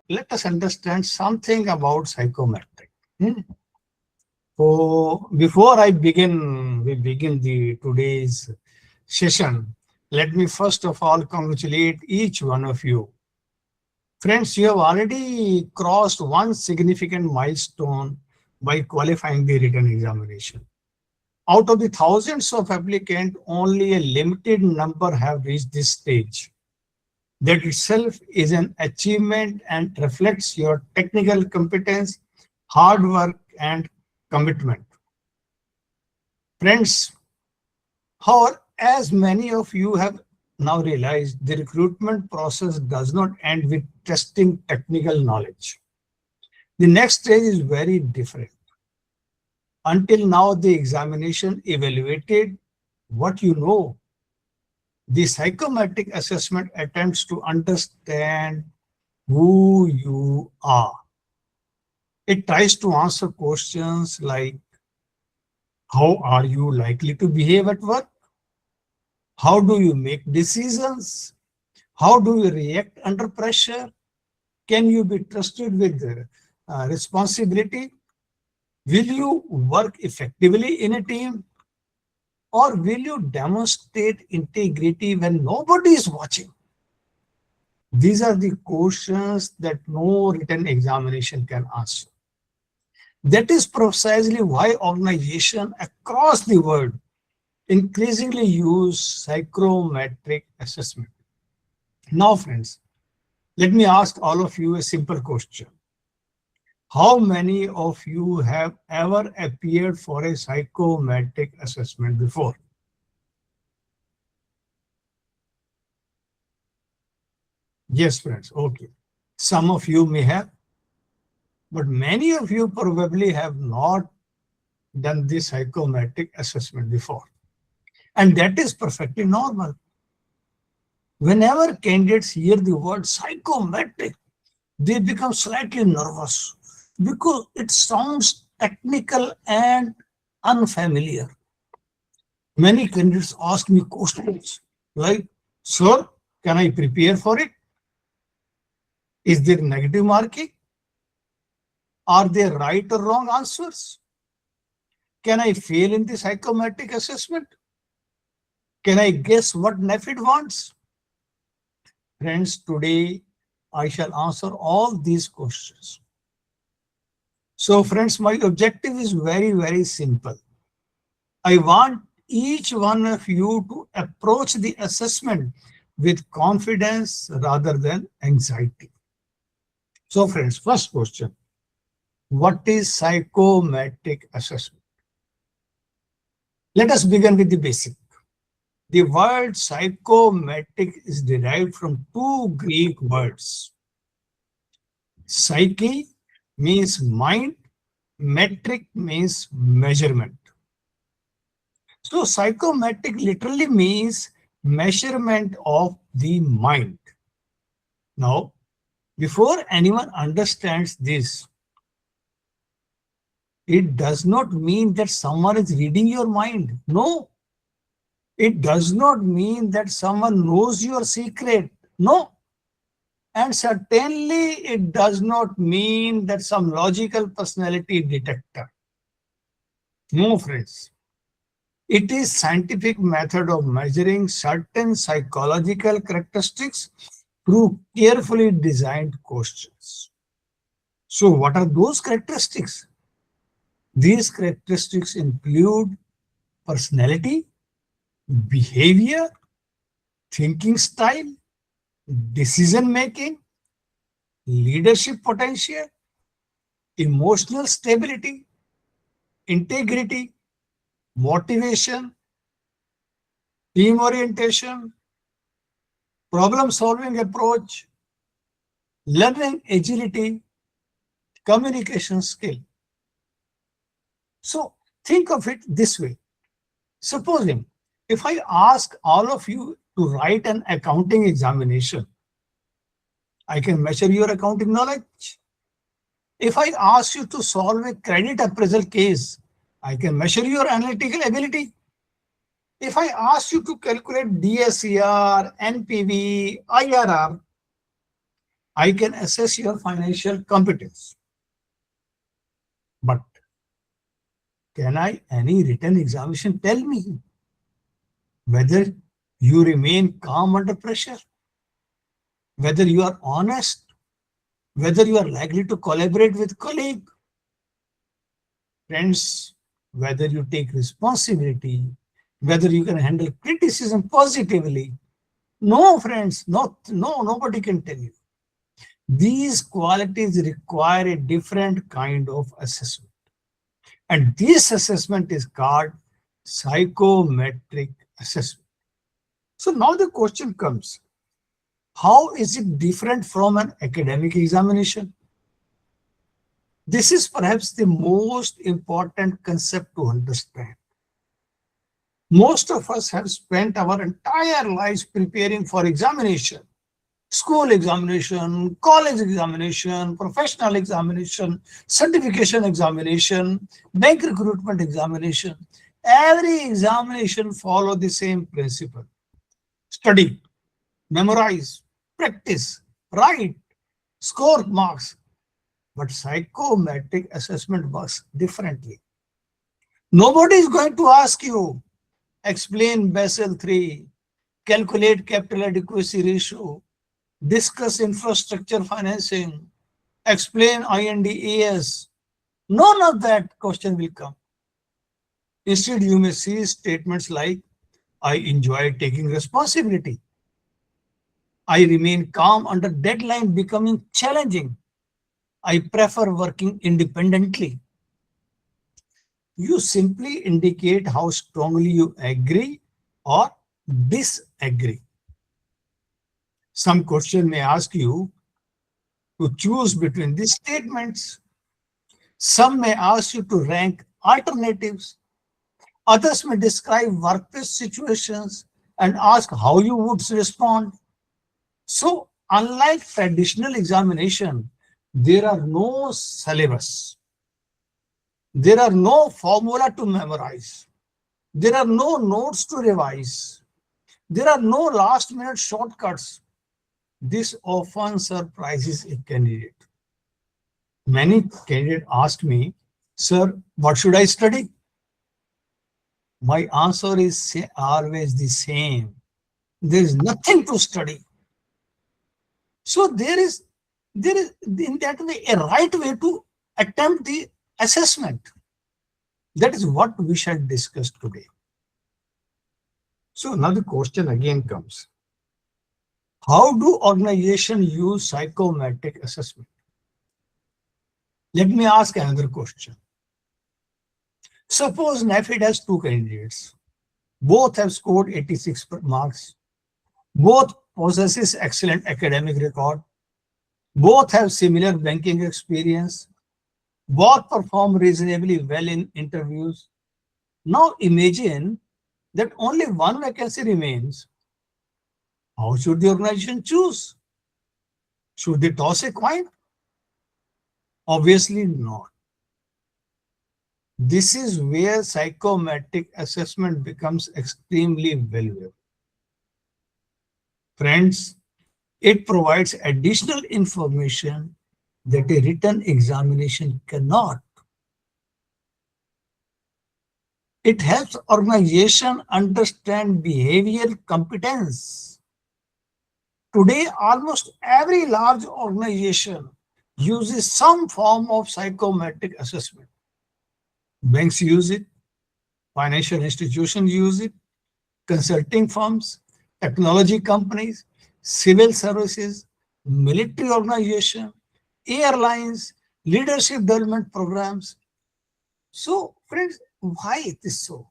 let us understand something about psychometric. Hmm. So before we begin the today's session, let me first of all congratulate each one of you. Friends, you have already crossed one significant milestone by qualifying the written examination. Out of the thousands of applicants, only a limited number have reached this stage. That itself is an achievement and reflects your technical competence, hard work, and commitment. Friends, however, as many of you have now realized, the recruitment process does not end with testing technical knowledge. The next stage is very different. Until now, the examination evaluated what you know. The psychometric assessment attempts to understand who you are. It tries to answer questions like, how are you likely to behave at work? How do you make decisions? How do you react under pressure? Can you be trusted with responsibility? Will you work effectively in a team? Or will you demonstrate integrity when nobody is watching? These are the questions that no written examination can answer. That is precisely why organizations across the world increasingly use psychometric assessment. Now, friends, let me ask all of you a simple question. How many of you have ever appeared for a psychometric assessment before? Yes, friends. Okay. Some of you may have, but many of you probably have not done the psychometric assessment before. And that is perfectly normal. Whenever candidates hear the word psychometric, they become slightly nervous because it sounds technical and unfamiliar. Many candidates ask me questions like, sir, can I prepare for it? Is there negative marking? Are there right or wrong answers? Can I fail in the psychometric assessment? Can I guess what NaBFID wants? Friends, today I shall answer all these questions. So friends, my objective is very, very simple. I want each one of you to approach the assessment with confidence rather than anxiety. So friends, first question. What is psychometric assessment? Let us begin with the basic. The word psychometric is derived from two Greek words. Psyche means mind, metric means measurement. So psychometric literally means measurement of the mind. Now, before anyone understands this, it does not mean that someone is reading your mind. No. It does not mean that someone knows your secret. No. And certainly it does not mean that some logical personality detector. No, friends. It is scientific method of measuring certain psychological characteristics through carefully designed questions. So what are those characteristics? These characteristics include personality, behavior, thinking style, decision making, leadership potential, emotional stability, integrity, motivation, team orientation, problem solving approach, learning agility, communication skill. So think of it this way. Supposing if I ask all of you to write an accounting examination, I can measure your accounting knowledge. If I ask you to solve a credit appraisal case, I can measure your analytical ability. If I ask you to calculate DSCR, NPV, IRR, I can assess your financial competence, but can any written examination tell me whether you remain calm under pressure, whether you are honest, whether you are likely to collaborate with colleague, friends, whether you take responsibility, whether you can handle criticism positively? No, friends, nobody can tell you. These qualities require a different kind of assessment. And this assessment is called psychometric assessment. So now the question comes, how is it different from an academic examination? This is perhaps the most important concept to understand. Most of us have spent our entire lives preparing for examination. School examination, college examination, professional examination, certification examination, bank recruitment examination. Every examination follows the same principle. Study, memorize, practice, write, score marks. But psychometric assessment works differently. Nobody is going to ask you, explain Basel III, calculate capital adequacy ratio, discuss infrastructure financing, explain INDAS. None of that question will come. Instead, you may see statements like, I enjoy taking responsibility. I remain calm under deadline becoming challenging. I prefer working independently. You simply indicate how strongly you agree or disagree. Some question may ask you to choose between these statements. Some may ask you to rank alternatives. Others may describe workplace situations and ask how you would respond. So, unlike traditional examination, there are no syllabus. There are no formula to memorize. There are no notes to revise. There are no last-minute shortcuts. This often surprises a candidate. Many candidates ask me, sir, what should I study? My answer is always the same. There is nothing to study. So there is in that way a right way to attempt the assessment. That is what we shall discuss today. So now the question again comes. How do organizations use psychometric assessment? Let me ask another question. Suppose NaBFID has two candidates. Both have scored 86 marks. Both possesses excellent academic record. Both have similar banking experience. Both perform reasonably well in interviews. Now imagine that only one vacancy remains. How should the organization choose? Should they toss a coin? Obviously not. This is where psychometric assessment becomes extremely valuable. Friends, it provides additional information that a written examination cannot. It helps organization understand behavioral competence. Today, almost every large organization uses some form of psychometric assessment. Banks use it, financial institutions use it, consulting firms, technology companies, civil services, military organizations, airlines, leadership development programs. So, friends, why it is so?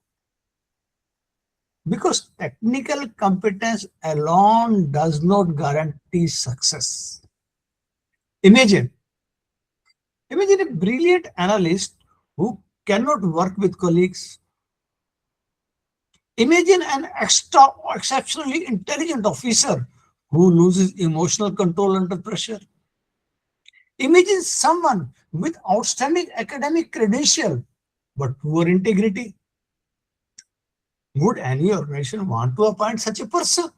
Because technical competence alone does not guarantee success. Imagine a brilliant analyst who cannot work with colleagues. Imagine an exceptionally intelligent officer who loses emotional control under pressure. Imagine someone with outstanding academic credential but poor integrity. Would any organization want to appoint such a person?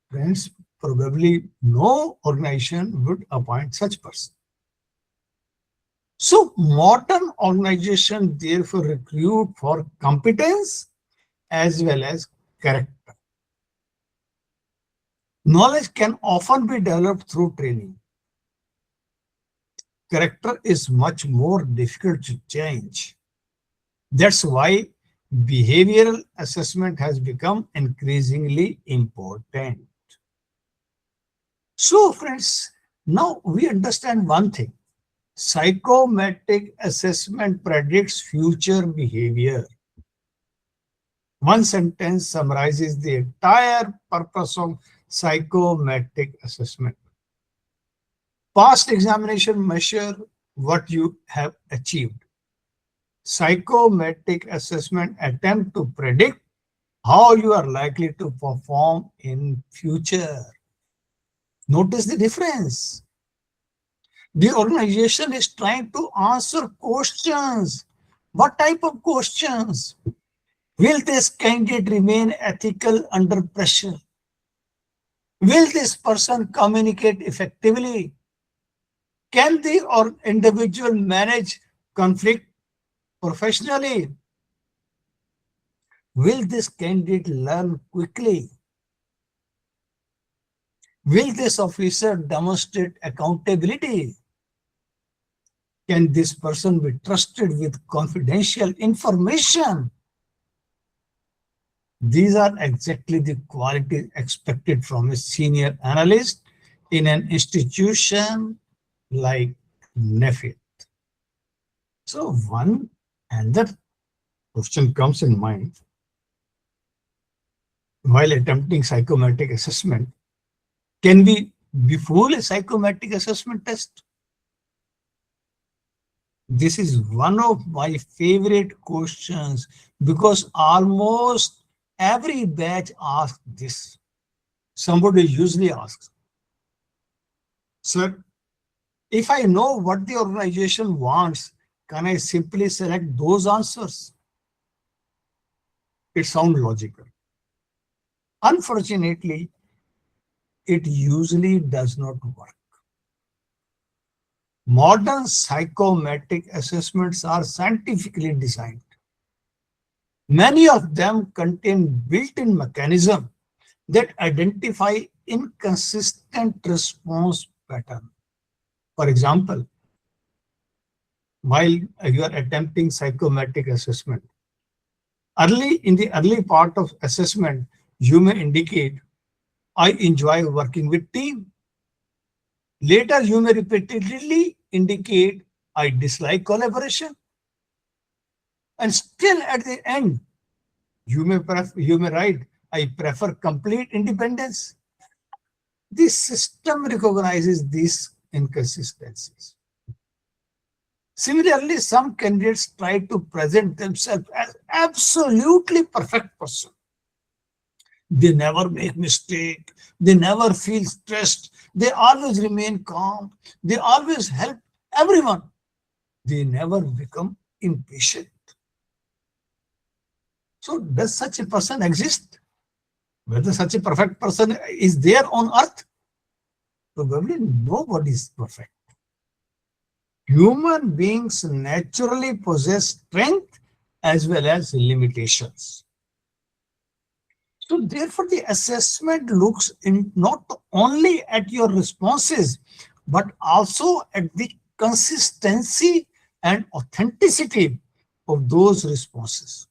Friends, probably no organization would appoint such person. So modern organization therefore recruit for competence as well as character. Knowledge can often be developed through training. Character is much more difficult to change. That's why behavioral assessment has become increasingly important. So friends, now we understand one thing. Psychometric assessment predicts future behavior. One sentence summarizes the entire purpose of psychometric assessment. Past examination measure what you have achieved. Psychometric assessment attempt to predict how you are likely to perform in future. Notice the difference. The organization is trying to answer questions. What type of questions? Will this candidate remain ethical under pressure? Will this person communicate effectively? Can the individual manage conflict professionally? Will this candidate learn quickly? Will this officer demonstrate accountability? Can this person be trusted with confidential information? These are exactly the qualities expected from a senior analyst in an institution like NaBFID. So one another question comes in mind while attempting psychometric assessment. Can we befool a psychometric assessment test? This is one of my favorite questions because almost every batch asks this. Somebody usually asks, sir, if I know what the organization wants, can I simply select those answers? It sounds logical. Unfortunately, it usually does not work. Modern psychometric assessments are scientifically designed. Many of them contain built-in mechanisms that identify inconsistent response pattern. For example, while you are attempting psychometric assessment, in the early part of assessment, you may indicate, I enjoy working with team. Later, you may repeatedly indicate, I dislike collaboration. And still at the end, you may write, I prefer complete independence. The system recognizes these inconsistencies. Similarly, some candidates try to present themselves as absolutely perfect person. They never make mistake. They never feel stressed. They always remain calm. They always help everyone. They never become impatient. So does such a person exist? Whether such a perfect person is there on earth? Probably nobody is perfect. Human beings naturally possess strength as well as limitations. So therefore, the assessment looks not only at your responses, but also at the consistency and authenticity of those responses.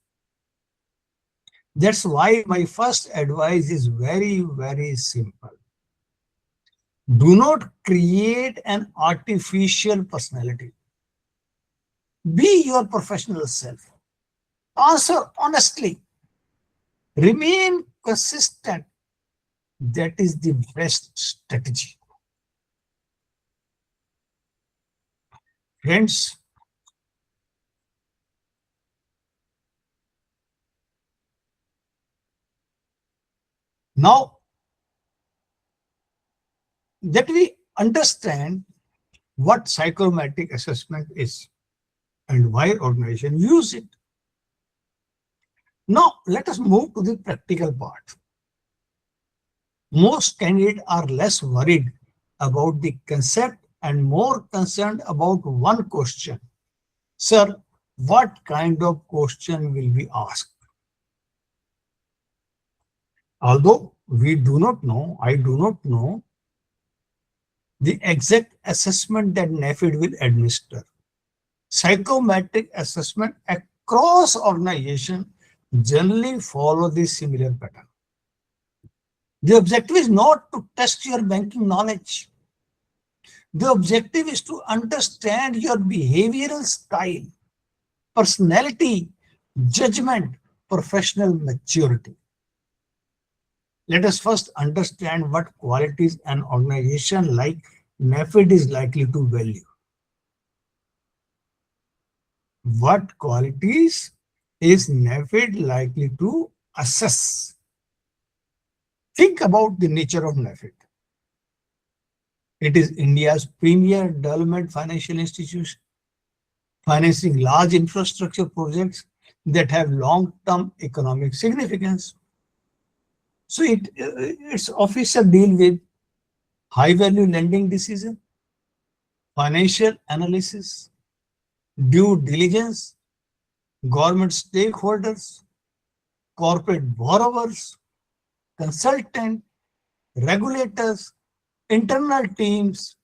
That's why my first advice is very, very simple. Do not create an artificial personality. Be your professional self. Answer honestly. Remain consistent. That is the best strategy. Friends, now that we understand what psychometric assessment is and why organizations use it, now let us move to the practical part. Most candidates are less worried about the concept and more concerned about one question. Sir, what kind of question will be asked? Although we do not know, I do not know the exact assessment that NaBFID will administer. Psychometric assessment across organizations generally follow this similar pattern. The objective is not to test your banking knowledge. The objective is to understand your behavioral style, personality, judgment, professional maturity. Let us first understand what qualities an organization like NaBFID is likely to value. What qualities is NaBFID likely to assess? Think about the nature of NaBFID. It is India's premier development financial institution, financing large infrastructure projects that have long-term economic significance. So its officer deal with high-value lending decision, financial analysis, due diligence, government stakeholders, corporate borrowers, consultant, regulators, internal teams.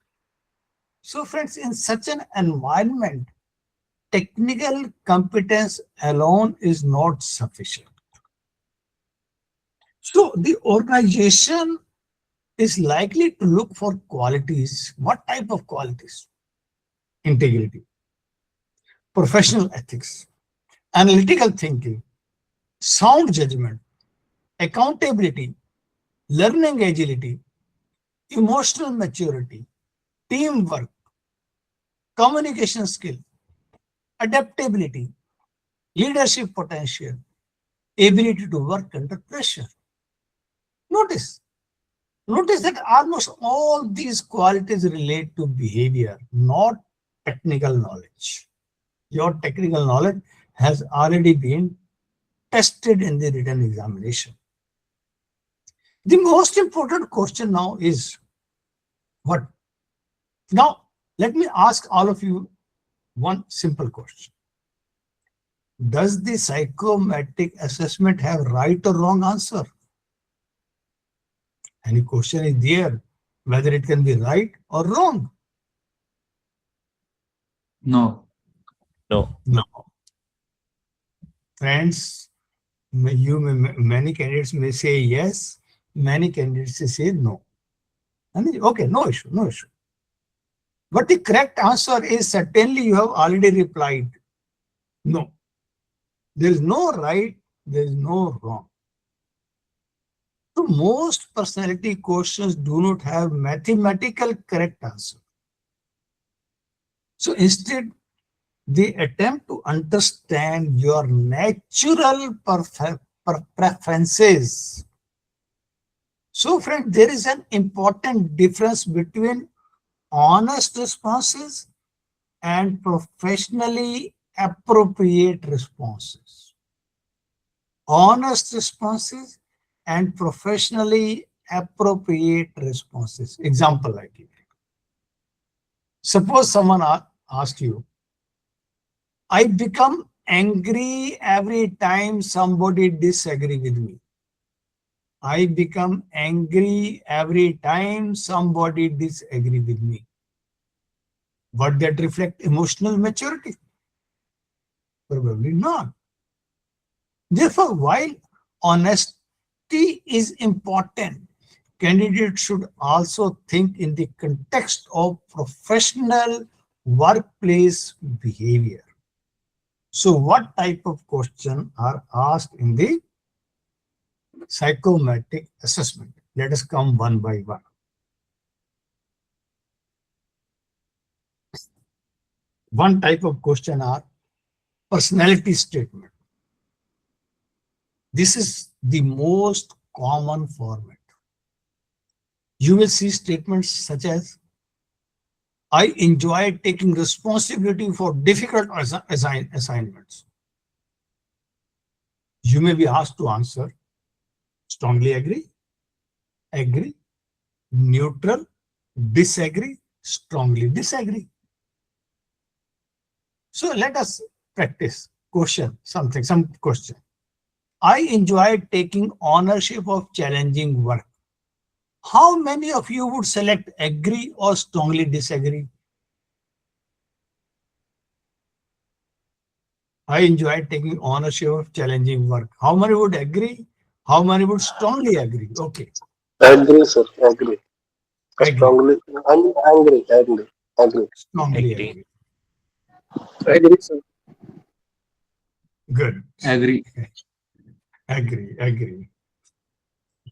So friends, in such an environment, technical competence alone is not sufficient. So the organization is likely to look for qualities. What type of qualities? Integrity, professional ethics, analytical thinking, sound judgment, accountability, learning agility, emotional maturity, teamwork, communication skill, adaptability, leadership potential, ability to work under pressure. Notice that almost all these qualities relate to behavior, not technical knowledge. Your technical knowledge has already been tested in the written examination. The most important question now is what? Now, let me ask all of you one simple question. Does the psychometric assessment have right or wrong answer? Any question is there, whether it can be right or wrong? No. No. No. Friends, many candidates may say yes, many candidates say no. And okay, no issue, no issue. But the correct answer is certainly you have already replied. No. There is no right, there is no wrong. So most personality questions do not have mathematical correct answer. So instead, they attempt to understand your natural preferences. So friend, there is an important difference between honest responses and professionally appropriate responses. Honest responses and professionally appropriate responses. Example I give. Suppose someone asks you, I become angry every time somebody disagrees with me. I become angry every time somebody disagrees with me. Would that reflect emotional maturity? Probably not. Therefore, while honesty is important, candidates should also think in the context of professional workplace behavior. So what type of questions are asked in the psychometric assessment? Let us come one by one. One type of question are personality statement. This is the most common format. You will see statements such as, I enjoy taking responsibility for difficult assignments. You may be asked to answer, strongly agree, agree, neutral, disagree, strongly disagree. So let us practice some question. I enjoy taking ownership of challenging work. How many of you would select agree or strongly disagree? I enjoy taking ownership of challenging work. How many would agree? How many would strongly agree? Okay, Agree, sir. Agree. agree, Strongly. I'm angry. Agree. Agree. strongly Agree. agree. Agree, sir. Good. Agree. Agree, agree.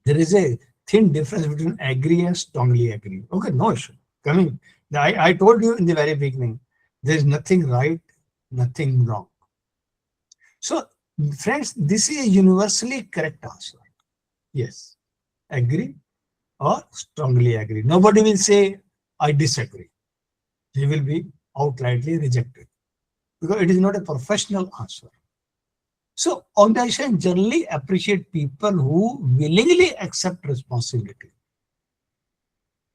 There is a thin difference between agree and strongly agree. Okay, no issue. Coming. I told you in the very beginning, there is nothing right, nothing wrong. So, friends, this is a universally correct answer. Yes, agree or strongly agree. Nobody will say, I disagree. He will be outrightly rejected because it is not a professional answer. So, organizations generally appreciate people who willingly accept responsibility.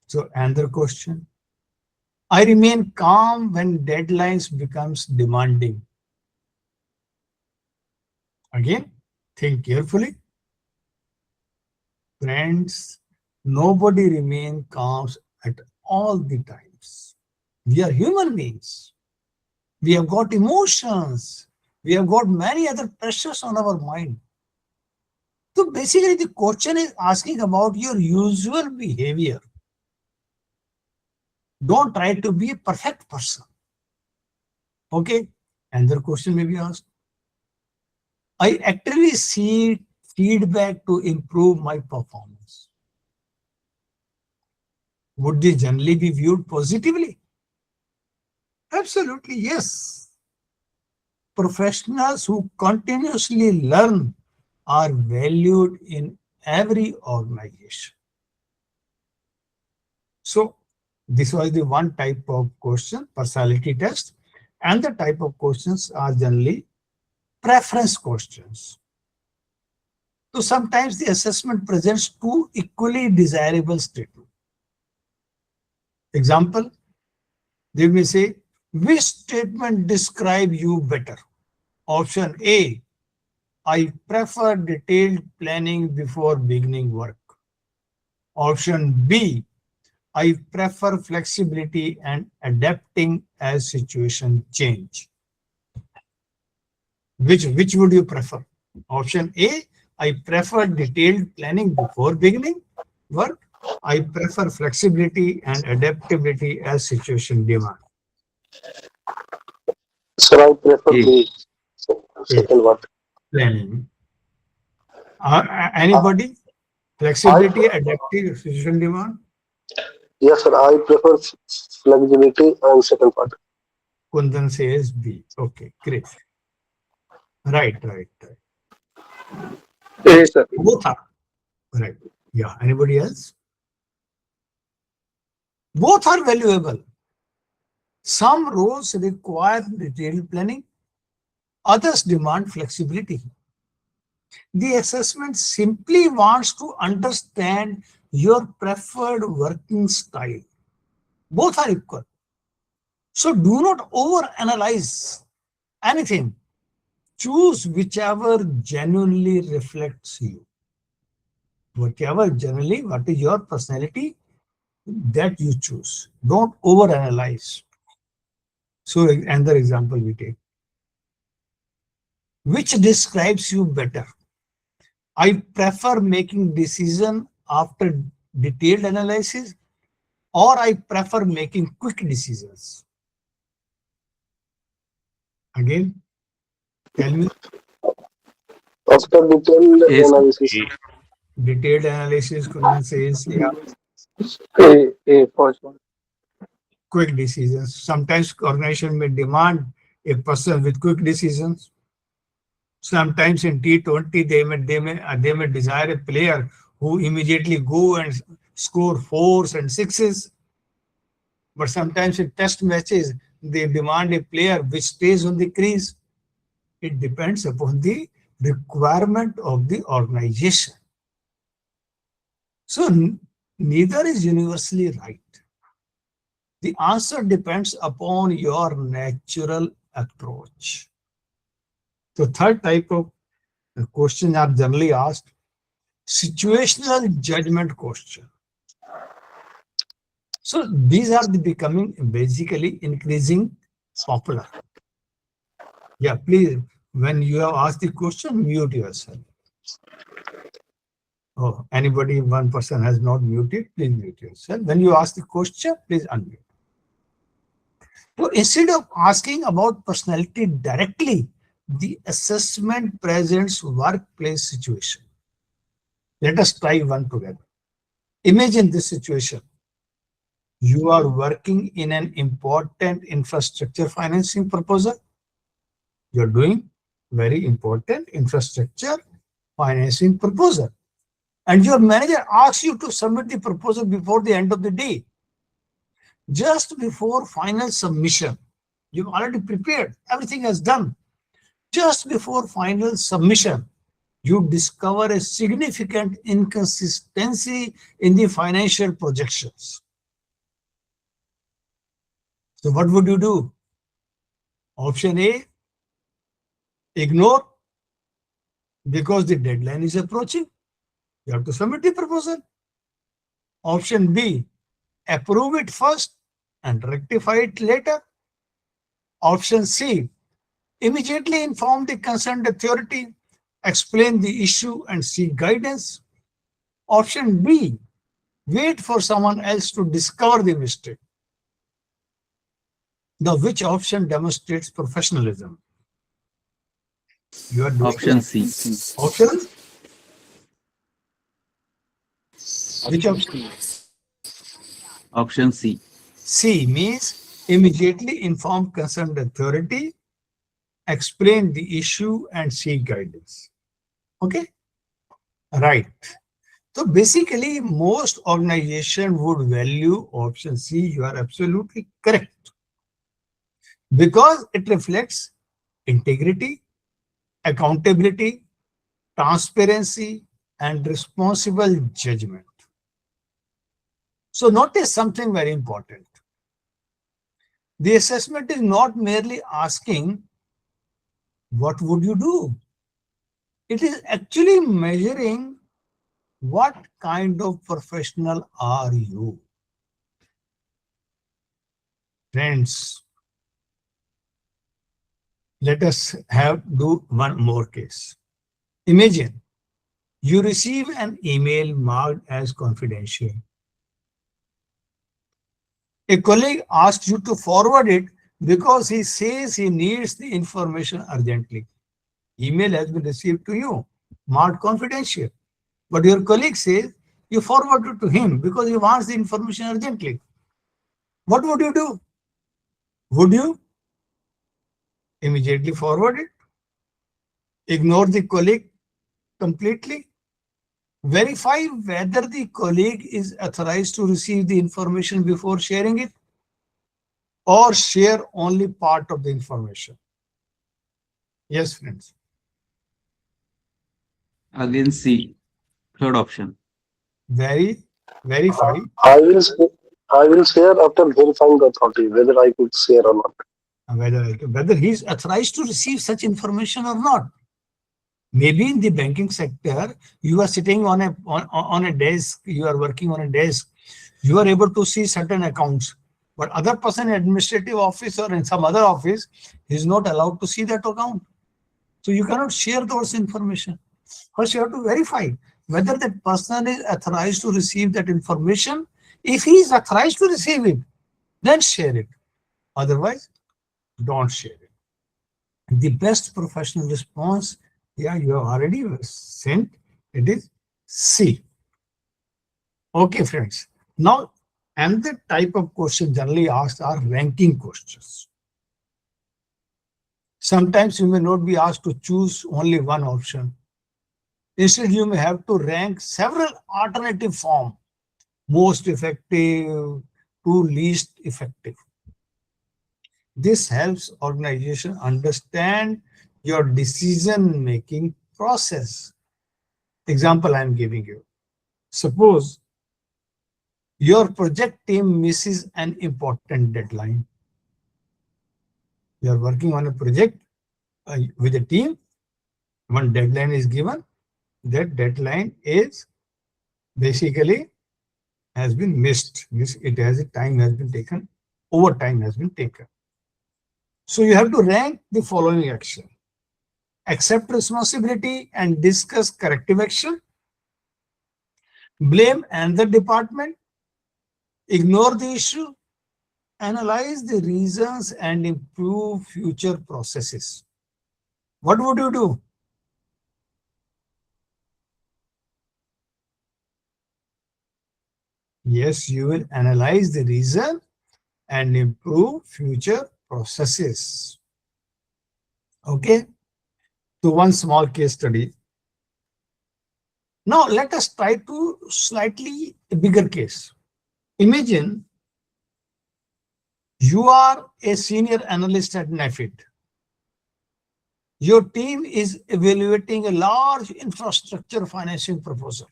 So, another question. I remain calm when deadlines becomes demanding. Again, think carefully. Friends, nobody remains calm at all the times. We are human beings. We have got emotions. We have got many other pressures on our mind. So basically, the question is asking about your usual behavior. Don't try to be a perfect person. Okay? Another question may be asked. I actively seek feedback to improve my performance. Would this generally be viewed positively? Absolutely, yes. Professionals who continuously learn are valued in every organization. So, this was the one type of question, personality test, and the type of questions are generally preference questions. So, sometimes the assessment presents two equally desirable statements. Example, they may say, which statement describe you better? Option A, I prefer detailed planning before beginning work. Option B, I prefer flexibility and adapting as situation change. Which would you prefer? Option A, I prefer detailed planning before beginning work. I prefer flexibility and adaptability as situation demand. Sir, I prefer A. the A, second one. planning. Uh, Anybody? I Flexibility, adaptive situation demand? yes, sir. I prefer flexibility and second part. Kundan says B. Okay, great. Right. Yes, sir. Both are right. Yeah. Anybody else? Both are valuable. Some roles require detailed planning, others demand flexibility. The assessment simply wants to understand your preferred working style. Both are equal. So do not overanalyze anything. Choose whichever genuinely reflects you. What is your personality, that you choose. Don't overanalyze. So another example we take. Which describes you better? I prefer making decision after detailed analysis, or I prefer making quick decisions. Again, tell me, After detailed A, sir. analysis, A. detailed analysis, Kundan says, yeah, for sure. quick decisions. Sometimes organization may demand a person with quick decisions. Sometimes in T20, they may desire a player who immediately go and score fours and sixes. But sometimes in test matches, they demand a player which stays on the crease. It depends upon the requirement of the organization. So neither is universally right. The answer depends upon your natural approach. The third type of questions are generally asked: situational judgment question. So these are becoming basically increasing popular. Yeah, please, when you have asked the question, mute yourself. Oh, anybody, one person has not muted, please mute yourself. When you ask the question, please unmute. So instead of asking about personality directly, the assessment presents workplace situation. Let us try one together. Imagine this situation. You are working in an important infrastructure financing proposal. You're doing very important infrastructure financing proposal. And your manager asks you to submit the proposal before the end of the day. Just before final submission, you've already prepared, everything is done. Just before final submission, you discover a significant inconsistency in the financial projections. So what would you do? Option A, ignore because the deadline is approaching. You have to submit the proposal. Option B, approve it first and rectify it later. Option C, immediately inform the concerned authority, explain the issue and seek guidance. Option B, wait for someone else to discover the mistake. Now, which option demonstrates professionalism? You are doing Option C. option. Which option? Option C. C means immediately inform concerned authority, explain the issue and seek guidance. Okay, right. So basically, most organizations would value option C. You are absolutely correct because it reflects integrity, accountability, transparency, and responsible judgment. So notice something very important. The assessment is not merely asking, what would you do? It is actually measuring what kind of professional are you. Friends, let us do one more case. Imagine you receive an email marked as confidential. A colleague asks you to forward it because he says he needs the information urgently. Email has been received to you, marked confidential. But your colleague says you forward it to him because he wants the information urgently. What would you do? Would you immediately forward it? Ignore the colleague completely? Verify whether the colleague is authorized to receive the information before sharing it, or share only part of the information? Yes, friends. Again C. Third option. Verify. I will share after verifying the authority whether I could share or not. Whether he's authorized to receive such information or not. Maybe in the banking sector, you are sitting on a desk, you are working on a desk, you are able to see certain accounts, but other person in administrative office or in some other office is not allowed to see that account. So you cannot share those information. First, you have to verify whether that person is authorized to receive that information. If he is authorized to receive it, then share it. Otherwise, don't share it. The best professional response, yeah, you have already sent, it is C. Okay, friends. Now, another type of question generally asked are ranking questions. Sometimes you may not be asked to choose only one option. Instead, you may have to rank several alternative forms, most effective to least effective. This helps organization understand your decision-making process. Example I'm giving you. Suppose your project team misses an important deadline. You are working on a project with a team. One deadline is given. That deadline is basically has been missed. It has a time has been taken. Overtime has been taken. So you have to rank the following action: accept responsibility and discuss corrective action, blame another department, ignore the issue, analyze the reasons and improve future processes. What would you do? Yes, you will analyze the reason and improve future processes. Okay, so one small case study. Now let us try to slightly a bigger case. Imagine you are a senior analyst at NaBFID. Your team is evaluating a large infrastructure financing proposal.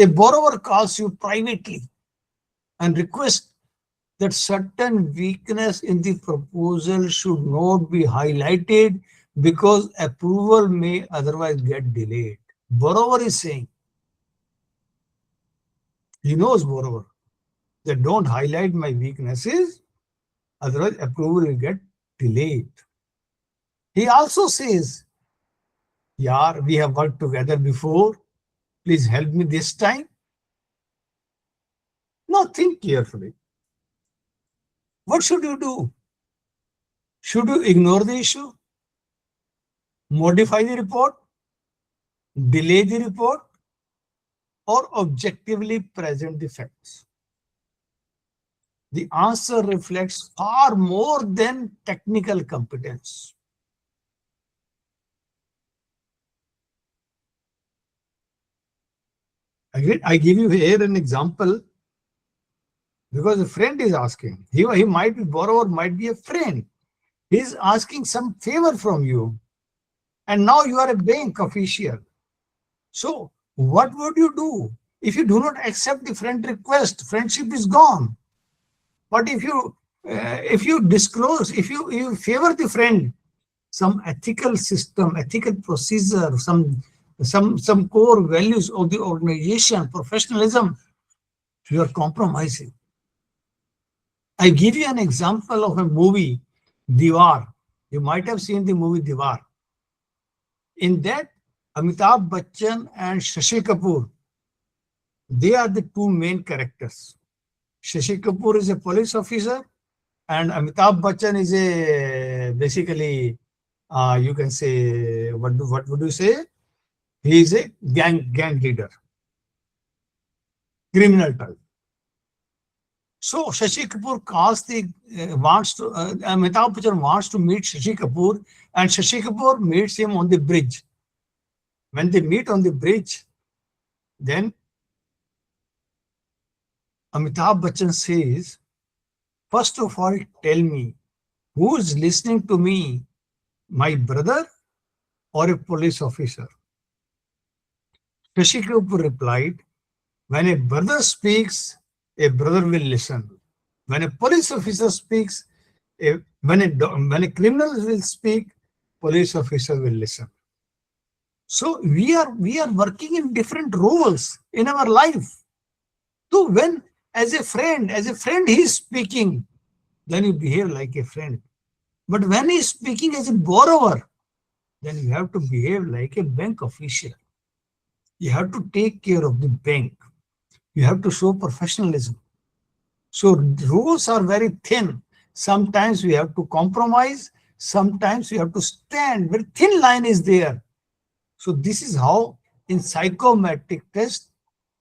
A borrower calls you privately and requests that certain weakness in the proposal should not be highlighted because approval may otherwise get delayed. Borrower is saying, he knows borrower, that don't highlight my weaknesses, otherwise approval will get delayed. He also says, yeah, we have worked together before, please help me this time. Now think carefully. What should you do? Should you ignore the issue, modify the report, delay the report, or objectively present the facts? The answer reflects far more than technical competence. I give you here an example because a friend is asking. He might be borrower, might be a friend. He is asking some favor from you. And now you are a bank official. So what would you do? If you do not accept the friend request, friendship is gone. But if you disclose, if you favor the friend, some ethical system, ethical procedure, some core values of the organization, professionalism, you are compromising. I give you an example of a movie, Diwar. You might have seen the movie Diwar. In that, Amitabh Bachchan and Shashi Kapoor, they are the two main characters. Shashi Kapoor is a police officer and Amitabh Bachchan is a basically, you can say, what would you say? He is a gang leader, criminal type. So Shashi Kapoor Amitabh Bachchan wants to meet Shashi Kapoor, and Shashi Kapoor meets him on the bridge. When they meet on the bridge, then Amitabh Bachchan says, first of all, tell me, who is listening to me, my brother or a police officer? Shashi Kapoor replied, when a brother speaks, a brother will listen. When a police officer speaks, when a criminal will speak, police officer will listen. So we are working in different roles in our life. So when as a friend he is speaking, then you behave like a friend. But when he is speaking as a borrower, then you have to behave like a bank official. You have to take care of the bank. You have to show professionalism. So rules are very thin. Sometimes we have to compromise. Sometimes we have to stand. Very thin line is there. So this is how in psychometric test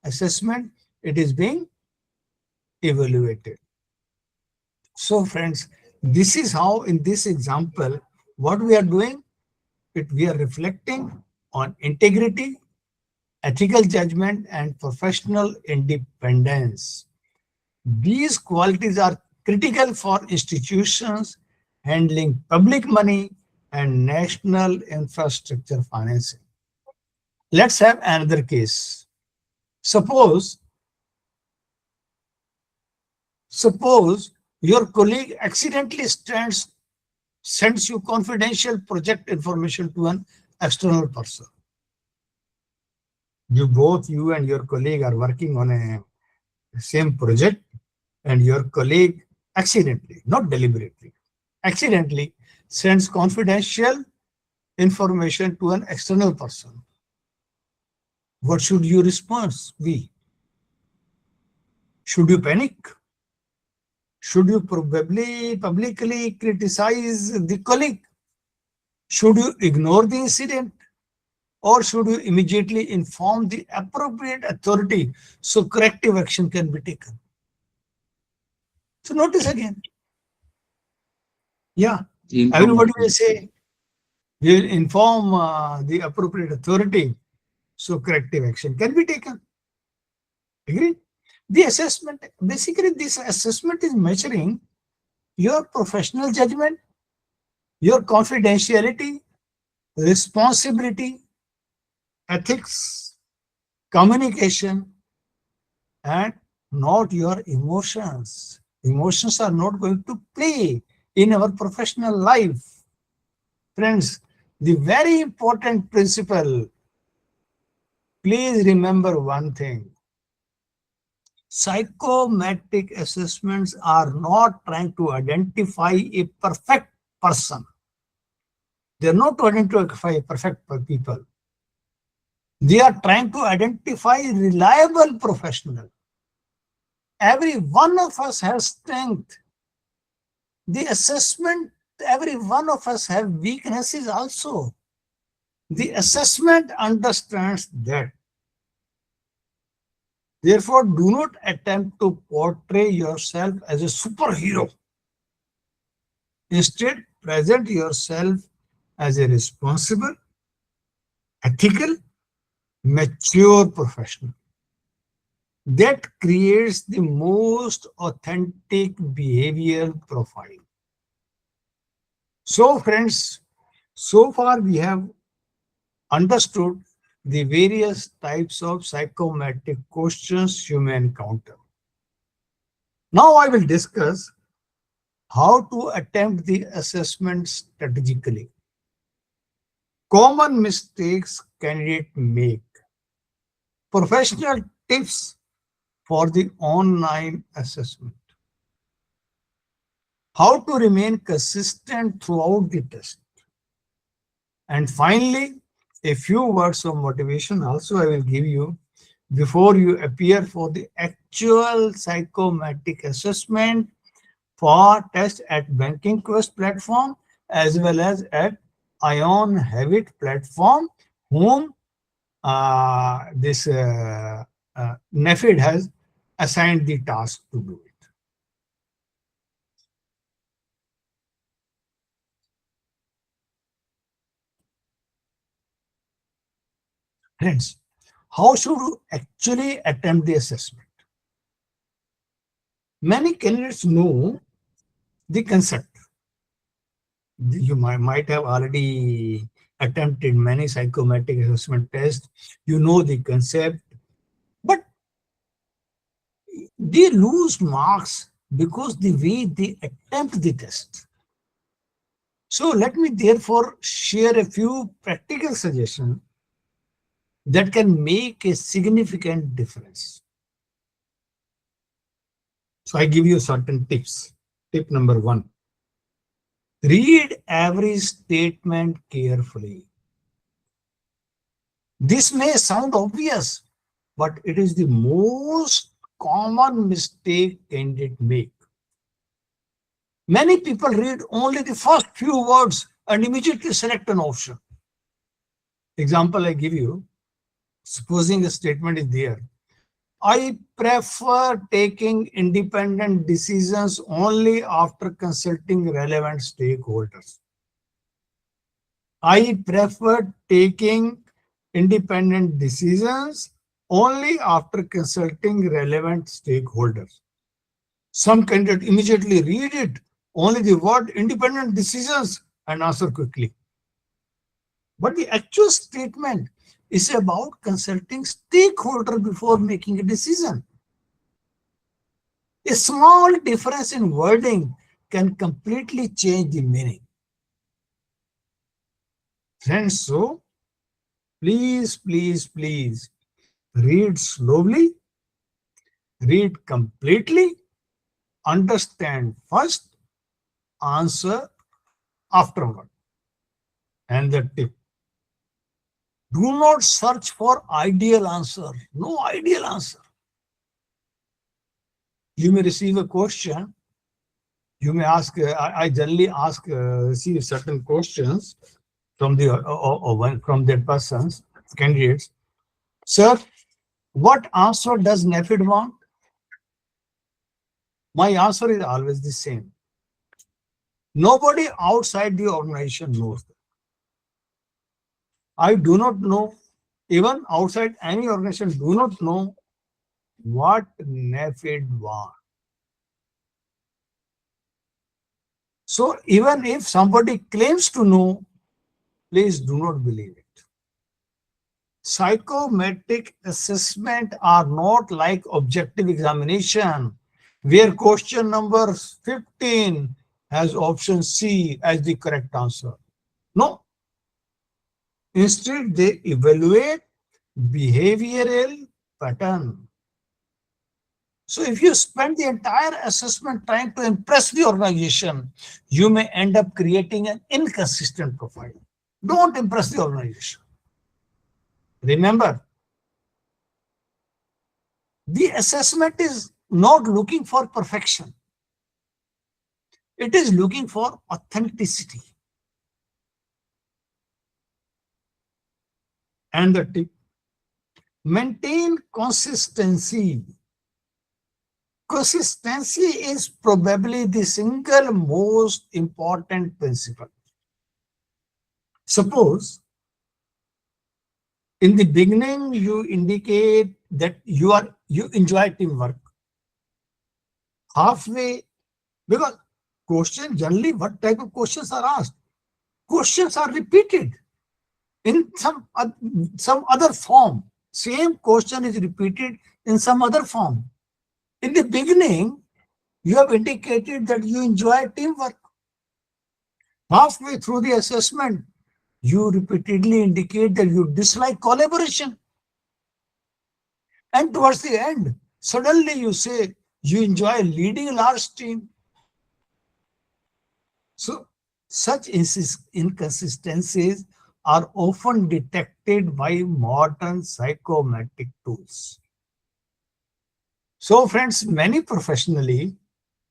assessment, it is being evaluated. So friends, this is how in this example, what we are doing, we are reflecting on integrity, ethical judgment, and professional independence. These qualities are critical for institutions handling public money and national infrastructure financing. Let's have another case. Suppose your colleague accidentally sends you confidential project information to an external person. You and your colleague are working on a same project, and your colleague accidentally, not deliberately, accidentally sends confidential information to an external person. What should your response be? Should you panic? Should you probably publicly criticize the colleague? Should you ignore the incident? Or should you immediately inform the appropriate authority so corrective action can be taken? So notice again. Yeah, everybody will say, we will inform the appropriate authority so corrective action can be taken. Agree? The assessment, basically this assessment is measuring your professional judgment, your confidentiality, responsibility, ethics, communication, and not your emotions. Emotions are not going to play in our professional life. Friends, the very important principle, please remember one thing. Psychometric assessments are not trying to identify a perfect person. They're not to identify a perfect people. They are trying to identify reliable professional. Every one of us has strength. The assessment, every one of us have weaknesses also. The assessment understands that. Therefore, do not attempt to portray yourself as a superhero. Instead, present yourself as a responsible, ethical, mature professional. That creates the most authentic behavioral profile. So, friends, so far we have understood the various types of psychometric questions you may encounter. Now I will discuss how to attempt the assessment strategically. Common mistakes candidates make. Professional tips for the online assessment. How to remain consistent throughout the test. And finally, a few words of motivation also I will give you before you appear for the actual psychometric assessment for test at Banking Quest platform as well as at Ion Habit platform, whom this NaBFID has assigned the task to do it. Friends, how should you actually attempt the assessment? Many candidates know the concept. You might have already attempted many psychometric assessment tests. You know the concept, but they lose marks because the way they attempt the test. So let me therefore share a few practical suggestions that can make a significant difference. So I give you certain tips. Tip number 1. Read every statement carefully. This may sound obvious, but it is the most common mistake candidates make. Many people read only the first few words and immediately select an option. Example I give you, supposing a statement is there. I prefer taking independent decisions only after consulting relevant stakeholders. I prefer taking independent decisions only after consulting relevant stakeholders. Some candidate immediately read it, only the word independent decisions, and answer quickly. But the actual statement is about consulting stakeholder before making a decision. A small difference in wording can completely change the meaning. Friends, so please read slowly, read completely, understand first, answer afterward. And the tip: do not search for ideal answer. No ideal answer. You may receive a question. You may ask. I generally receive certain questions from from their persons, candidates. Sir, what answer does NaBFID want? My answer is always the same. Nobody outside the organization knows that. I do not know, even outside any organization, do not know what NaBFID wants. So even if somebody claims to know, please do not believe it. Psychometric assessment are not like objective examination, where question number 15 has option C as the correct answer. No. Instead, they evaluate behavioral pattern. So if you spend the entire assessment trying to impress the organization, you may end up creating an inconsistent profile. Don't impress the organization. Remember, the assessment is not looking for perfection. It is looking for authenticity. And the tip: maintain consistency. Consistency is probably the single most important principle. Suppose in the beginning you indicate that you enjoy teamwork. Halfway, because question generally, what type of questions are asked? Questions are repeated in some other form. Same question is repeated in some other form. In the beginning, you have indicated that you enjoy teamwork. Halfway through the assessment, you repeatedly indicate that you dislike collaboration. And towards the end, suddenly you say you enjoy leading a large team. So such inconsistencies are often detected by modern psychometric tools. So friends, many professionally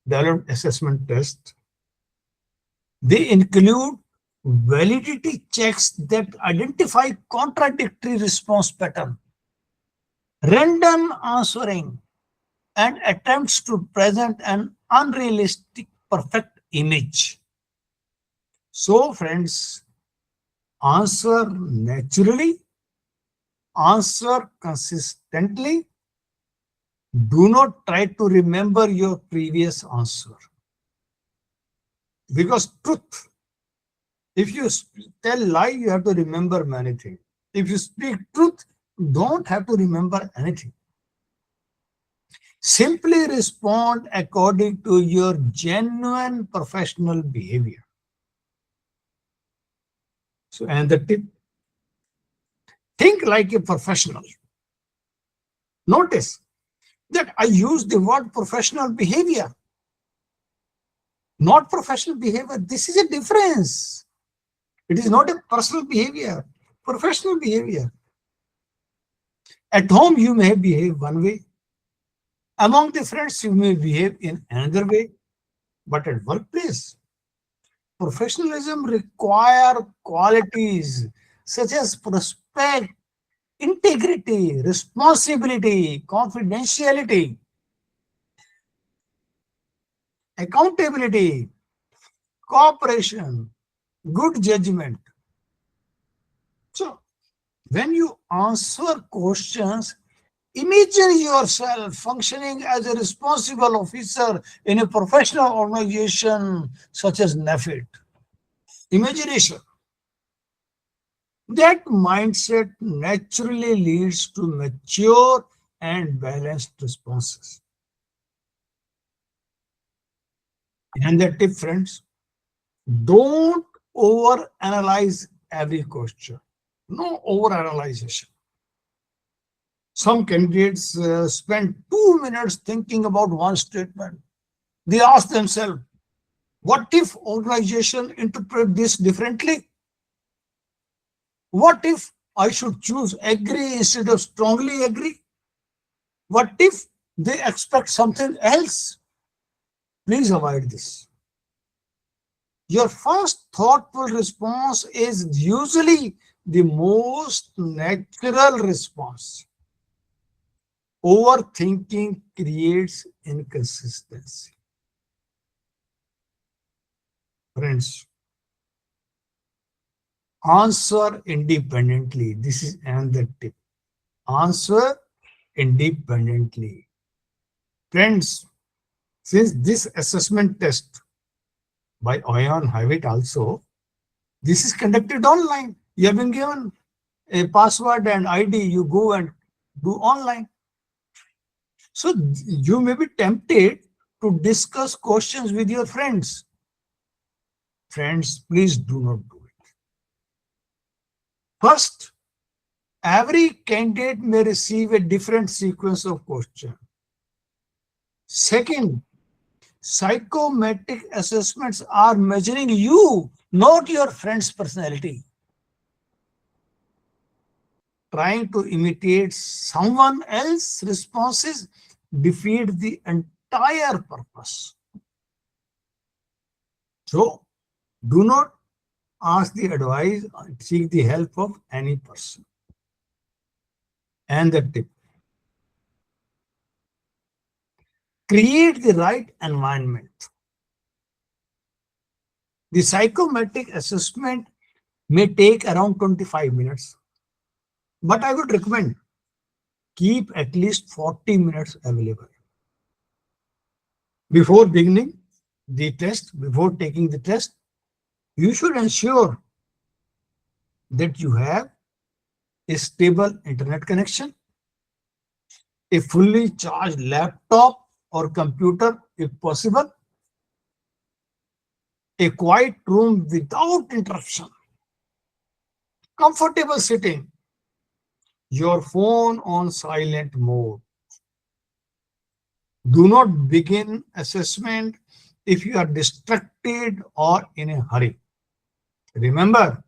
developed assessment tests, they include validity checks that identify contradictory response pattern, random answering, and attempts to present an unrealistic perfect image. So friends, answer naturally, answer consistently. Do not try to remember your previous answer. Because truth, if you tell lie, you have to remember many things. If you speak truth, don't have to remember anything. Simply respond according to your genuine professional behavior. So, and the tip: think like a professional. Notice that I use the word professional behavior, not professional behavior. This is a difference. It is not a personal behavior, professional behavior. At home, you may behave one way. Among the friends, you may behave in another way. But at workplace, professionalism requires qualities such as respect, integrity, responsibility, confidentiality, accountability, cooperation, good judgment. So, when you answer questions, imagine yourself functioning as a responsible officer in a professional organization such as NaBFID. Imagination. That mindset naturally leads to mature and balanced responses. And the tip, friends, don't overanalyze every question. No overanalyzation. Some candidates spend 2 minutes thinking about one statement. They ask themselves, what if organization interpret this differently? What if I should choose agree instead of strongly agree? What if they expect something else? Please avoid this. Your first thoughtful response is usually the most natural response. Overthinking creates inconsistency. Friends, answer independently. This is another tip. Answer independently. Friends, since this assessment test by Oyon Havit also, this is conducted online. You have been given a password and ID, you go and do online. So you may be tempted to discuss questions with your friends. Friends, please do not do it. First, every candidate may receive a different sequence of questions. Second, psychometric assessments are measuring you, not your friend's personality. Trying to imitate someone else's responses defeats the entire purpose. So, do not ask the advice, seek the help of any person. And the tip, create the right environment. The psychometric assessment may take around 25 minutes, but I would recommend keep at least 40 minutes available. Before beginning the test, before taking the test, you should ensure that you have a stable internet connection, a fully charged laptop or computer if possible, a quiet room without interruption, comfortable sitting, your phone on silent mode. Do not begin assessment if you are distracted or in a hurry. Remember,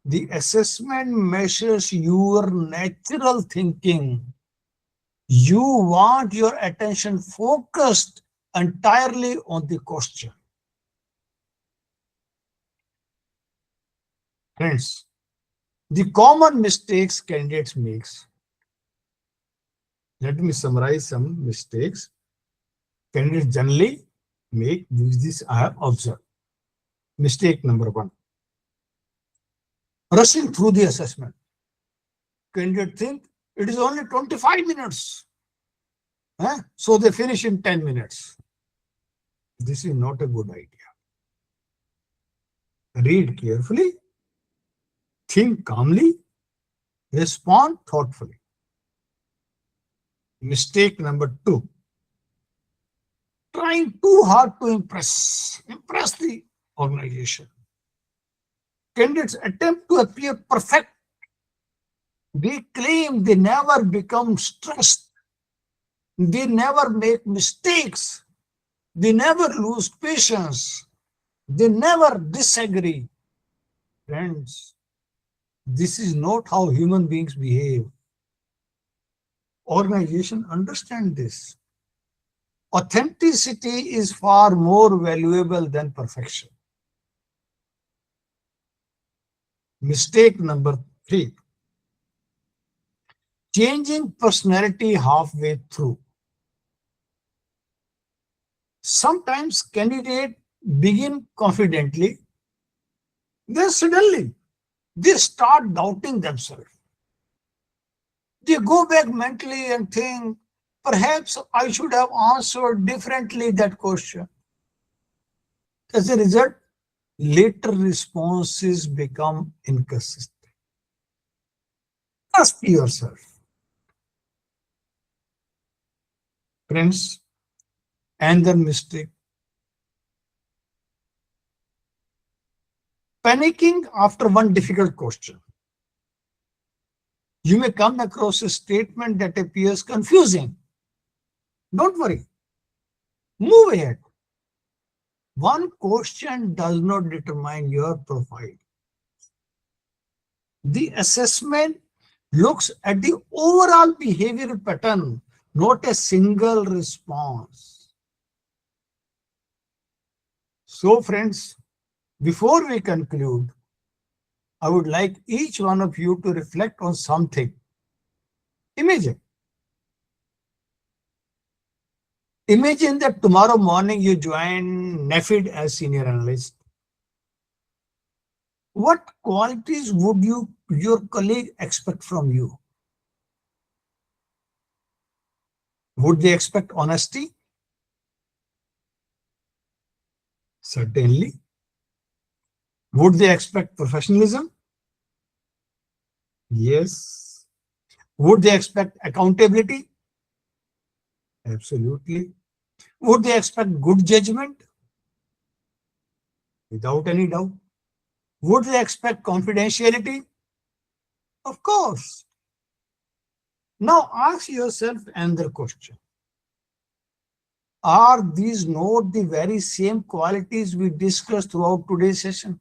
the assessment measures your natural thinking. You want your attention focused entirely on the question. Friends, the common mistakes candidates makes. Let me summarize some mistakes candidates generally make. This I have observed. Mistake number 1. Rushing through the assessment. Candidate think it is only 25 minutes. So they finish in 10 minutes. This is not a good idea. Read carefully, think calmly, respond thoughtfully. Mistake number 2. Trying too hard to impress the organization. Candidates attempt to appear perfect. They claim they never become stressed. They never make mistakes. They never lose patience. They never disagree. Friends, this is not how human beings behave. Organization understand this. Authenticity is far more valuable than perfection. Mistake number 3. Changing personality halfway through. Sometimes candidates begin confidently, then suddenly they start doubting themselves. They go back mentally and think, perhaps I should have answered differently that question. As a result, later responses become inconsistent. Ask yourself, friends, another mistake. Panicking after one difficult question. You may come across a statement that appears confusing. Don't worry. Move ahead. One question does not determine your profile. The assessment looks at the overall behavioral pattern, not a single response. So, friends, before we conclude, I would like each one of you to reflect on something. Imagine that tomorrow morning you join NaBFID as Senior Analyst. What qualities would your colleague expect from you? Would they expect honesty? Certainly. Would they expect professionalism? Yes. Would they expect accountability? Absolutely. Would they expect good judgment? Without any doubt. Would they expect confidentiality? Of course. Now ask yourself another question. Are these not the very same qualities we discussed throughout today's session?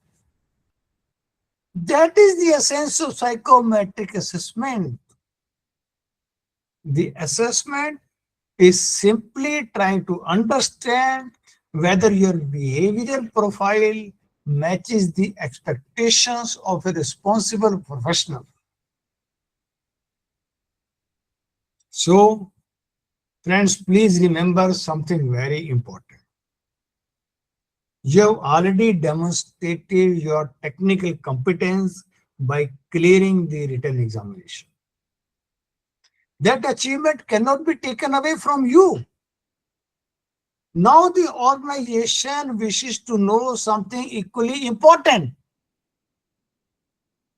That is the essence of psychometric assessment. The assessment is simply trying to understand whether your behavioral profile matches the expectations of a responsible professional. So, friends, please remember something very important. You have already demonstrated your technical competence by clearing the written examination. That achievement cannot be taken away from you. Now the organization wishes to know something equally important.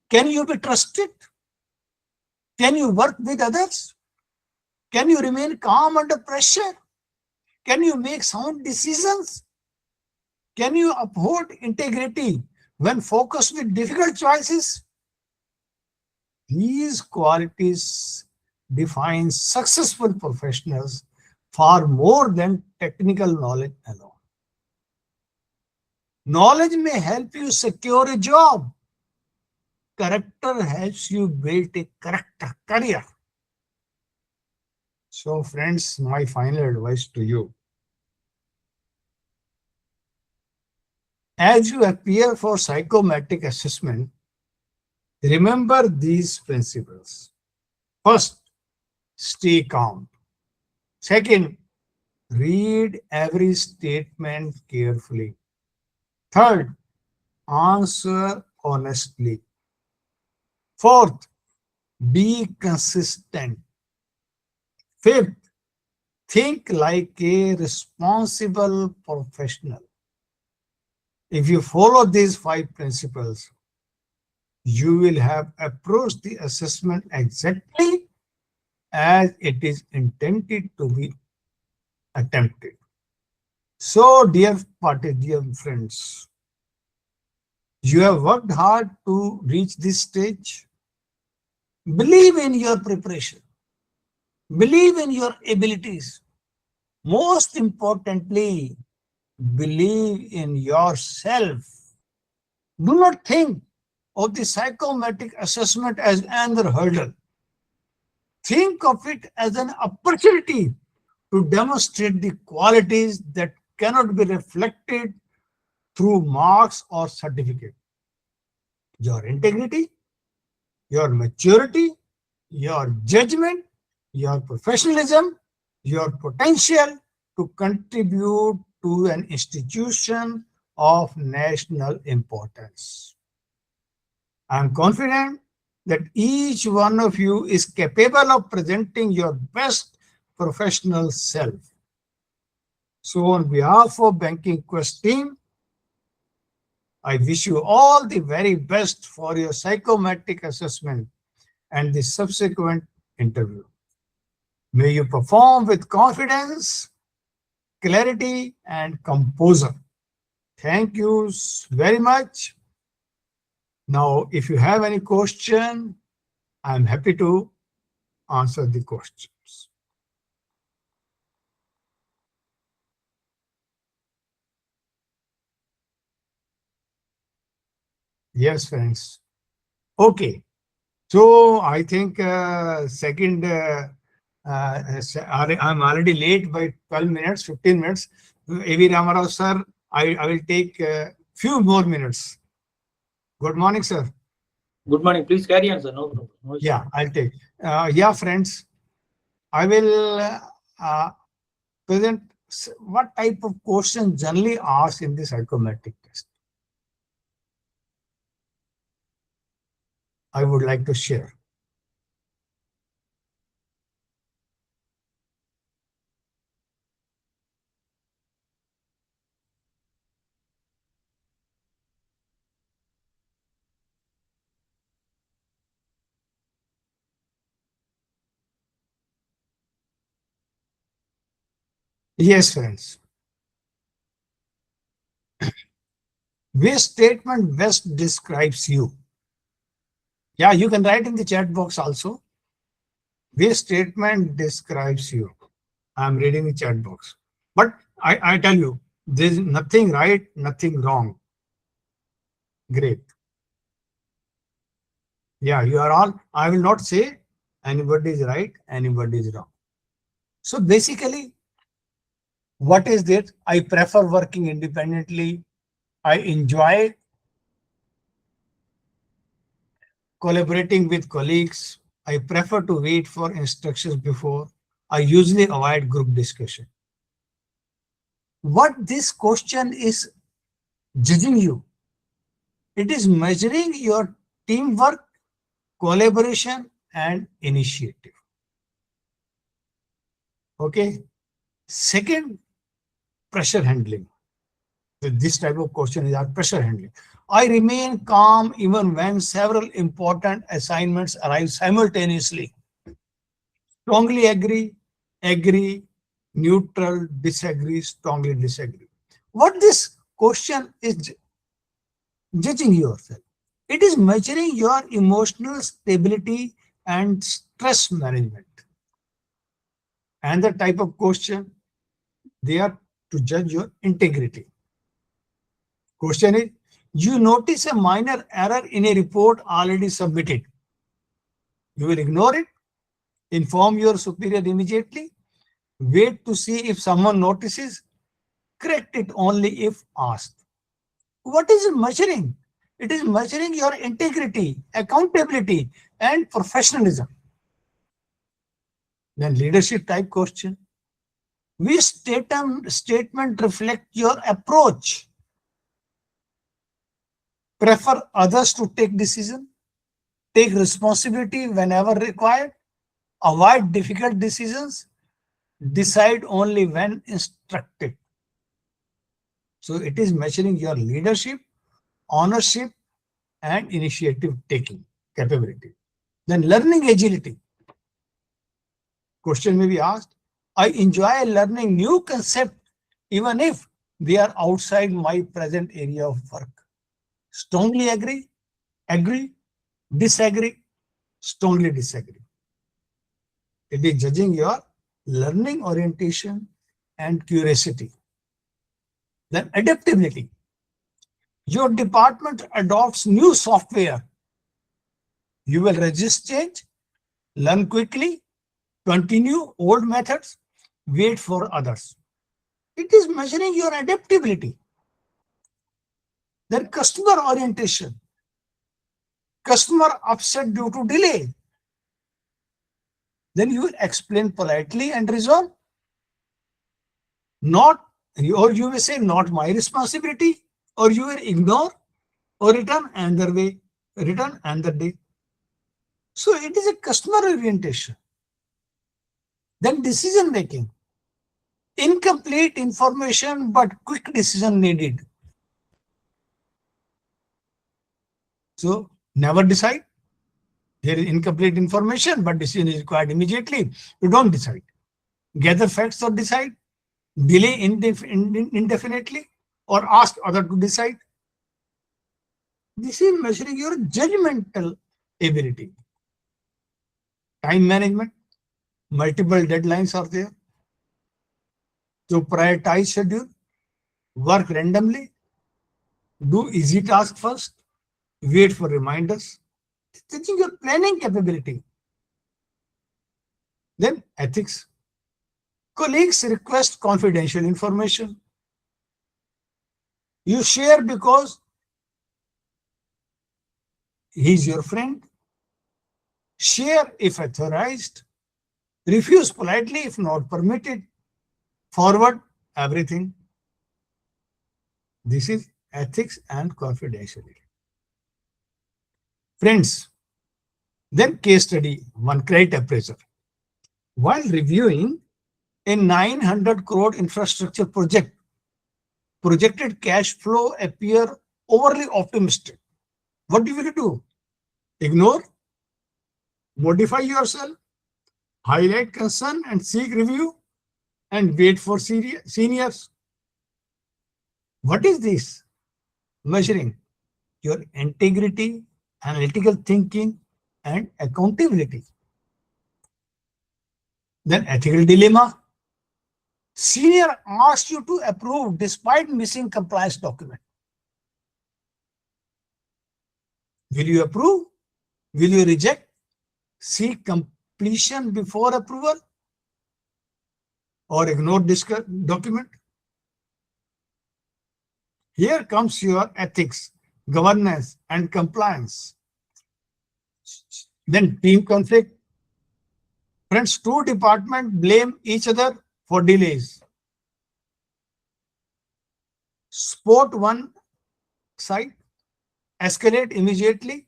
Can you be trusted? Can you work with others? Can you remain calm under pressure? Can you make sound decisions? Can you uphold integrity when focused with difficult choices? These qualities define successful professionals far more than technical knowledge alone. Knowledge may help you secure a job. Character helps you build a character career. So, friends, my final advice to you. As you appear for psychometric assessment, remember these principles. First, stay calm. Second, read every statement carefully. Third, answer honestly. Fourth, be consistent. Fifth, think like a responsible professional. If you follow these 5 principles, you will have approached the assessment exactly as it is intended to be attempted. So, dear friends, you have worked hard to reach this stage. Believe in your preparation. Believe in your abilities. Most importantly, believe in yourself. Do not think of the psychometric assessment as another hurdle. Think of it as an opportunity to demonstrate the qualities that cannot be reflected through marks or certificate. Your integrity, your maturity, your judgment, your professionalism, your potential to contribute to an institution of national importance. I am confident that each one of you is capable of presenting your best professional self. So on behalf of Banking Quest team, I wish you all the very best for your psychometric assessment and the subsequent interview. May you perform with confidence, clarity, and composure. Thank you very much. Now, if you have any question, I'm happy to answer the questions. Yes, friends. Okay. So I think I'm already late by 12 minutes, 15 minutes. A.V. Ramarao, sir, I will take few more minutes. Good morning, sir. Good morning. Please carry on, sir. No problem. No issue. Yeah, I'll take. Yeah, friends, I will present what type of questions generally asked in the psychometric test. I would like to share. Yes, friends. Which statement best describes you? Yeah, you can write in the chat box also. Which statement describes you? I'm reading the chat box. But I tell you, there's nothing right, nothing wrong. Great. Yeah, you are all, I will not say anybody is right, anybody is wrong. So basically, what is it? I prefer working independently. I enjoy collaborating with colleagues. I prefer to wait for instructions before. I usually avoid group discussion. What this question is judging you. It is measuring your teamwork, collaboration, and initiative. Okay. Second, pressure handling. This type of question is our pressure handling. I remain calm even when several important assignments arrive simultaneously. Strongly agree, agree, neutral, disagree, strongly disagree. What this question is judging yourself. It is measuring your emotional stability and stress management. And the type of question, they are to judge your integrity. Question is, you notice a minor error in a report already submitted. You will ignore it, inform your superior immediately, wait to see if someone notices, correct it only if asked. What is it measuring? It is measuring your integrity, accountability, and professionalism. Then leadership type question. Which statement reflect your approach? Prefer others to take decision, take responsibility whenever required, avoid difficult decisions, decide only when instructed. So it is measuring your leadership, ownership, and initiative taking capability. Then learning agility. Question may be asked, I enjoy learning new concepts even if they are outside my present area of work. Strongly agree, agree, disagree, strongly disagree. It is judging your learning orientation and curiosity. Then adaptability. Your department adopts new software. You will resist change, learn quickly, continue old methods, wait for others. It is measuring your adaptability. Then customer orientation. Customer upset due to delay. Then you will explain politely and resolve. Not, or you will say, not my responsibility, or you will ignore, or return another way, return another day. So it is a customer orientation. Then decision making. Incomplete information, but quick decision needed. So never decide. There is incomplete information, but decision is required immediately. You don't decide. Gather facts or decide. Delay indefinitely or ask other to decide. This is measuring your judgmental ability. Time management. Multiple deadlines are there. To prioritize schedule. Work randomly. Do easy task first. Wait for reminders. Teaching your planning capability. Then ethics. Colleagues request confidential information. You share because he's your friend. Share if authorized. Refuse politely if not permitted. Forward everything. This is ethics and confidentiality. Friends, then case study, one credit appraiser. While reviewing a 900 crore infrastructure project, projected cash flow appear overly optimistic. What do you do? Ignore, modify yourself, highlight concern and seek review, and wait for seniors. What is this? Measuring your integrity, analytical thinking, and accountability. Then ethical dilemma. Senior asks you to approve despite missing compliance document. Will you approve? Will you reject? Seek completion before approval? Or ignore this document? Here comes your ethics, governance, and compliance. Then team conflict. Friends, two departments blame each other for delays. Support one side, escalate immediately,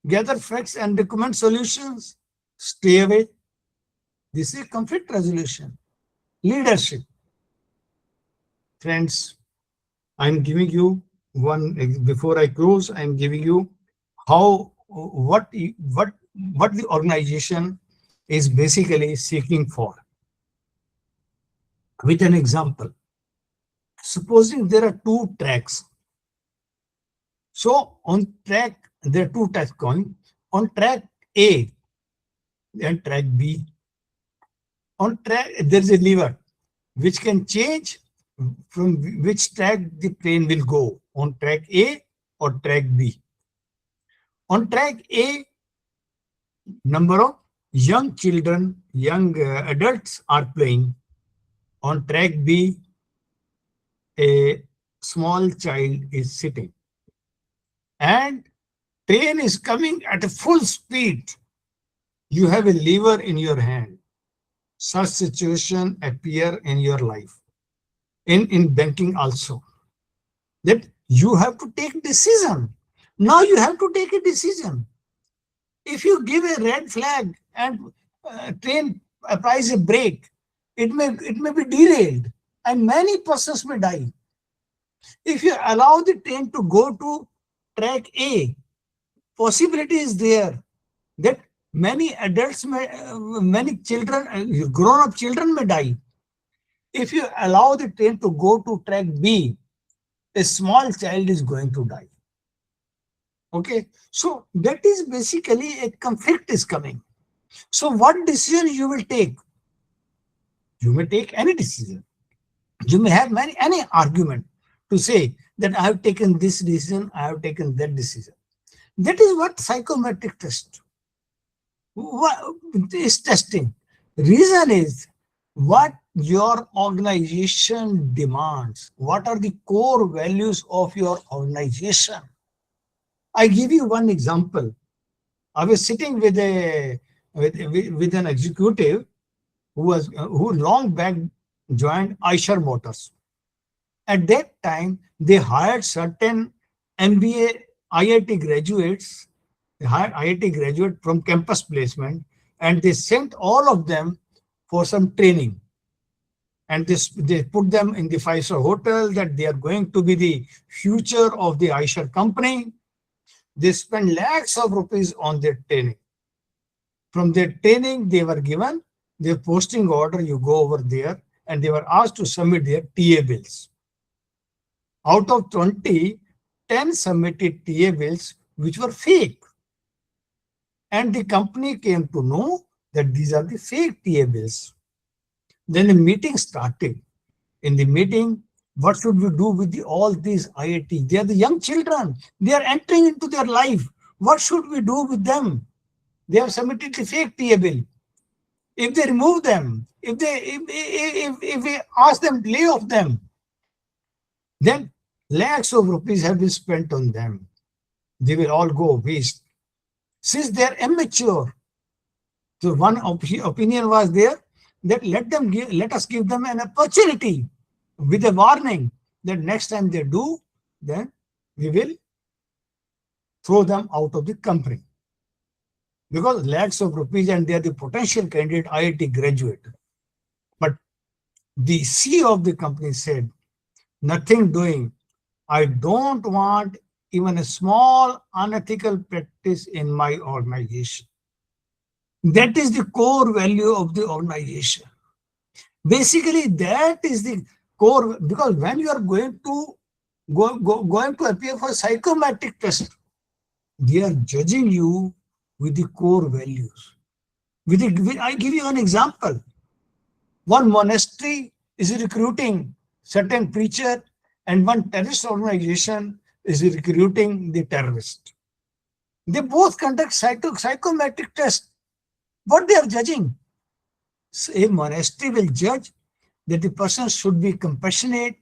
gather facts and recommend solutions, stay away. This is conflict resolution. Leadership. Friends, I'm giving you one, before I close, I'm giving you what the organization is basically seeking for. With an example, supposing there are two tracks. So on track, there are two tracks going. On track A and track B. On track, there's a lever which can change from which track the train will go, on track A or track B. On track A, number of young children, young adults are playing. On track B, a small child is sitting. And train is coming at a full speed. You have a lever in your hand. Such situation appear in your life. In banking also. That you have to take decision. Now you have to take a decision. If you give a red flag and train applies a brake, it may be derailed and many persons may die. If you allow the train to go to track A, possibility is there that many adults may, many children, grown-up children may die. If you allow the train to go to track B, a small child is going to die. Okay, so that is basically a conflict is coming. So what decision you will take? You may take any decision. You may have any argument to say that I have taken this decision, I have taken that decision. That is what psychometric test is testing. Reason is what your organization demands. What are the core values of your organization? I give you one example. I was sitting with an executive who long back joined Eicher Motors. At that time, they hired certain MBA IIT graduates, from campus placement, and they sent all of them for some training. And they put them in the 5-star hotel that they are going to be the future of the Eicher company. They spend lakhs of rupees on their training. From their training, they were given their posting order. You go over there, and they were asked to submit their TA bills. Out of 20, 10 submitted TA bills which were fake. And the company came to know that these are the fake TA bills. Then the meeting started. In the meeting, what should we do with all these IIT? They are the young children. They are entering into their life. What should we do with them? They have submitted the fake TA bill. If they remove them, if we ask them to lay off them, then lakhs of rupees have been spent on them. They will all go waste. Since they are immature, so one opinion was there that let us give them an opportunity with a warning that next time they do, then we will throw them out of the company. Because lakhs of rupees and they are the potential candidate IIT graduate. But the CEO of the company said, nothing doing. I don't want even a small unethical practice in my organization. That is the core value of the organization. Basically, that is the core, because when you are going to appear for psychometric test, they are judging you with the core values. I give you an example. One monastery is recruiting certain preacher, and one terrorist organization is recruiting the terrorist. They both conduct psychometric test. What they are judging? A monastery will judge that the person should be compassionate,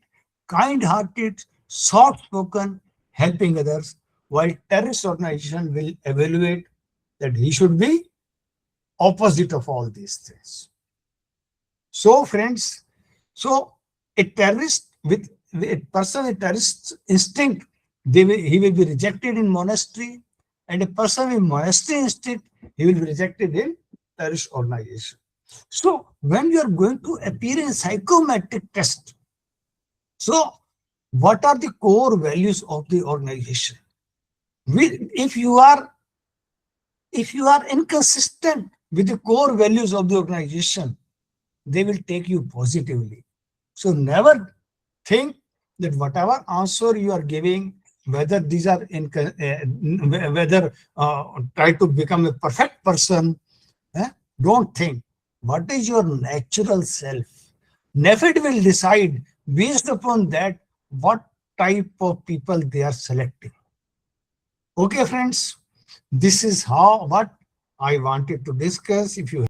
kind-hearted, soft-spoken, helping others, while terrorist organization will evaluate that he should be opposite of all these things. So friends, so a terrorist with a person with terrorist instinct, he will be rejected in monastery, and a person with monastery instinct, he will be rejected in terrorist organization. So when you are going to appear in psychometric test, so what are the core values of the organization? If you are inconsistent with the core values of the organization, they will take you positively. So never think that whatever answer you are giving, whether these are try to become a perfect person, don't think. What is your natural self? NaBFID will decide based upon that what type of people they are selecting. Okay, friends, this is what I wanted to discuss. If you